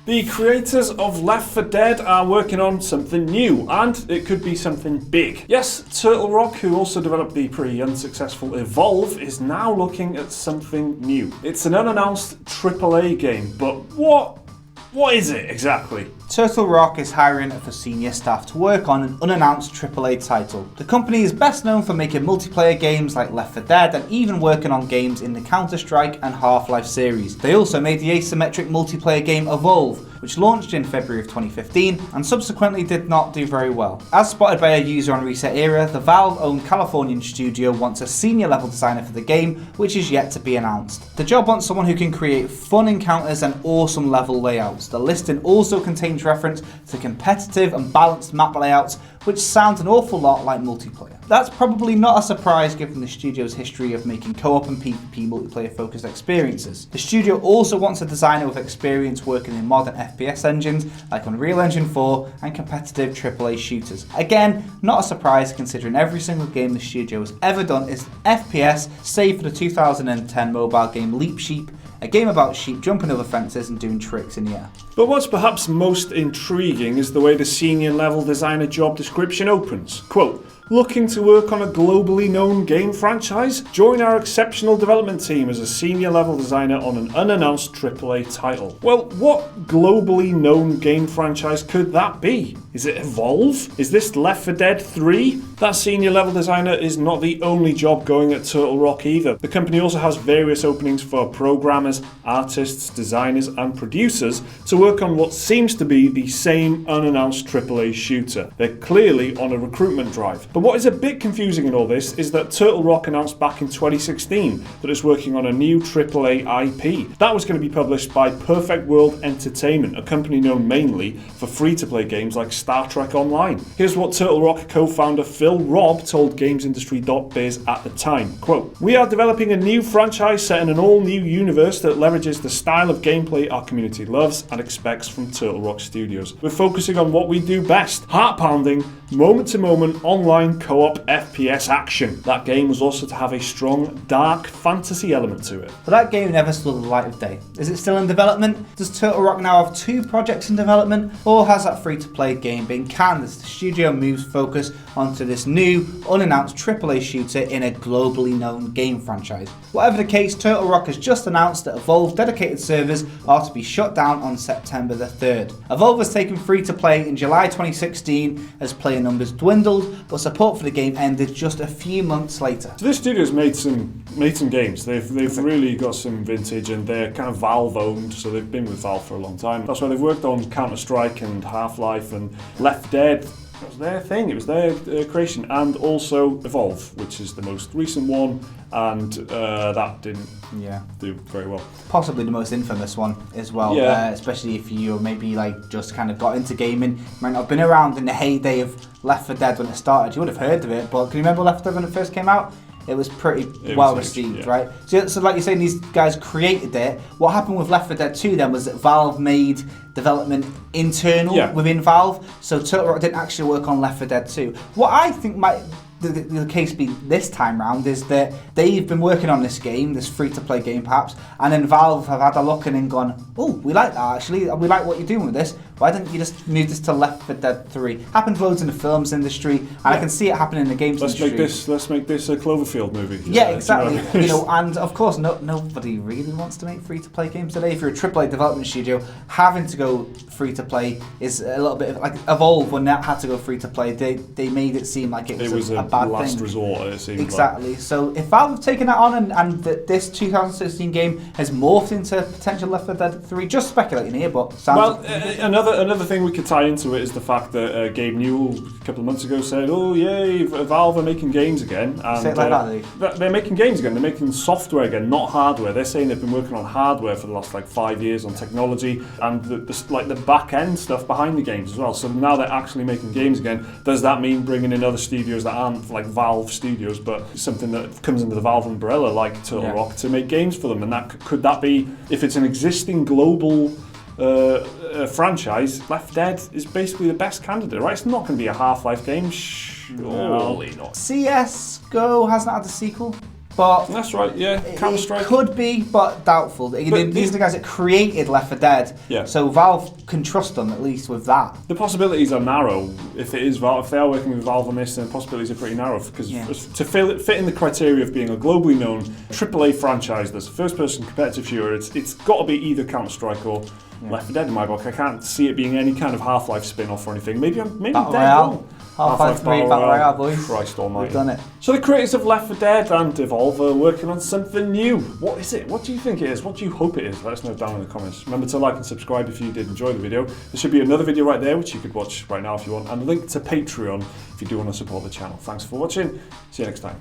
The creators of Left 4 Dead are working on something new, and it could be something big. Yes, Turtle Rock, who also developed the pretty unsuccessful Evolve, is now looking at something new. It's an unannounced AAA game, but what is it exactly? Turtle Rock is hiring for senior staff to work on an unannounced AAA title. The company is best known for making multiplayer games like Left 4 Dead and even working on games in the Counter-Strike and Half-Life series. They also made the asymmetric multiplayer game Evolve, which launched in February of 2015 and subsequently did not do very well. As spotted by a user on Reset Era, the Valve-owned Californian studio wants a senior level designer for the game, which is yet to be announced. The job wants someone who can create fun encounters and awesome level layouts. The listing also contains reference to competitive and balanced map layouts, which sounds an awful lot like multiplayer. That's probably not a surprise given the studio's history of making co-op and PvP multiplayer focused experiences. The studio also wants a designer with experience working in modern FPS engines like Unreal Engine 4 and competitive AAA shooters. Again, not a surprise considering every single game the studio has ever done is FPS, save for the 2010 mobile game Leap Sheep, a game about sheep jumping over fences and doing tricks in the air. But what's perhaps most intriguing is the way the senior level designer job description opens. Quote, "Looking to work on a globally known game franchise? Join our exceptional development team as a senior level designer on an unannounced AAA title." Well, what globally known game franchise could that be? Is it Evolve? Is this Left 4 Dead 3? That senior level designer is not the only job going at Turtle Rock either. The company also has various openings for programmers, artists, designers and producers to work on what seems to be the same unannounced AAA shooter. They're clearly on a recruitment drive. But what is a bit confusing in all this is that Turtle Rock announced back in 2016 that it's working on a new AAA IP. That was going to be published by Perfect World Entertainment, a company known mainly for free-to-play games like Star Trek Online. Here's what Turtle Rock co-founder Phil Robb told GamesIndustry.biz at the time, quote, "We are developing a new franchise set in an all-new universe that leverages the style of gameplay our community loves and expects from Turtle Rock Studios. We're focusing on what we do best, heart-pounding, moment-to-moment online co-op FPS action." That game was also to have a strong dark fantasy element to it. But that game never saw the light of day. Is it still in development? Does Turtle Rock now have 2 projects in development? Or has that free-to-play game been canned as the studio moves focus onto this new, unannounced AAA shooter in a globally known game franchise? Whatever the case, Turtle Rock has just announced that Evolve dedicated servers are to be shut down on September the 3rd. Evolve was taken free-to-play in July 2016 as player numbers dwindled, but support for the game ended just a few months later. So this studio's made some games. They've really got some vintage, and they're kind of Valve owned, so they've been with Valve for a long time. That's why they've worked on Counter-Strike and Half-Life and Left 4 Dead. It was their thing, it was their creation, and also Evolve, which is the most recent one, and that didn't do very well. Possibly the most infamous one as well, especially if you maybe like just kind of got into gaming. You might not have been around in the heyday of Left 4 Dead when it started. You would have heard of it, but can you remember Left 4 Dead when it first came out? It was pretty well received, right? So like you're saying, these guys created it. What happened with Left 4 Dead 2 then was that Valve made development internal within Valve, so Turtle Rock didn't actually work on Left 4 Dead 2. What I think might the case be this time round is that they've been working on this game, this free-to-play game perhaps, and then Valve have had a look and gone, "Oh, we like that actually, we like what you're doing with this. Why didn't you just move this to Left 4 Dead 3? Happens loads in the films industry, and I can see it happening in the games industry. Let's make this a Cloverfield movie. Yeah, exactly. You know, and of course, nobody really wants to make free-to-play games today. If you're a AAA development studio, having to go free-to-play is a little bit like Evolve when that had to go free-to-play. They made it seem like it was a bad last thing. resort. It seemed exactly. So if Valve have taken that on and this 2016 game has morphed into potential Left 4 Dead 3, just speculating here, but sounds another thing we could tie into it is the fact that Gabe Newell a couple of months ago said, "Oh yay, Valve are making games again." And say it like that, they're making games again. They're making software again, not hardware. They're saying they've been working on hardware for the last 5 years on technology and the back end stuff behind the games as well. So now they're actually making games again. Does that mean bringing in other studios that aren't like Valve studios, but something that comes under the Valve umbrella, like Turtle Rock, to make games for them? And could that be, if it's an existing global franchise, Left 4 Dead is basically the best candidate, right? It's not going to be a Half-Life game, surely not. CS:GO hasn't had a sequel. but that's right. Yeah, Counter-Strike. It could be, but doubtful. These are the guys that created Left 4 Dead, so Valve can trust them at least with that. The possibilities are narrow. If it is Valve, if they are working with Valve on this, then the possibilities are pretty narrow because to fit in the criteria of being a globally known AAA franchise that's a first-person competitive shooter, it's got to be either Counter-Strike or Left 4 Dead in my book. I can't see it being any kind of Half-Life spin-off or anything. Maybe I'm dead wrong. Half-Life 3 Battle Royale, boys. Christ almighty. We've done it. So the creators of Left 4 Dead and Evolve are working on something new. What is it? What do you think it is? What do you hope it is? Let us know down in the comments. Remember to like and subscribe if you did enjoy the video. There should be another video right there which you could watch right now if you want, and a link to Patreon if you do want to support the channel. Thanks for watching. See you next time.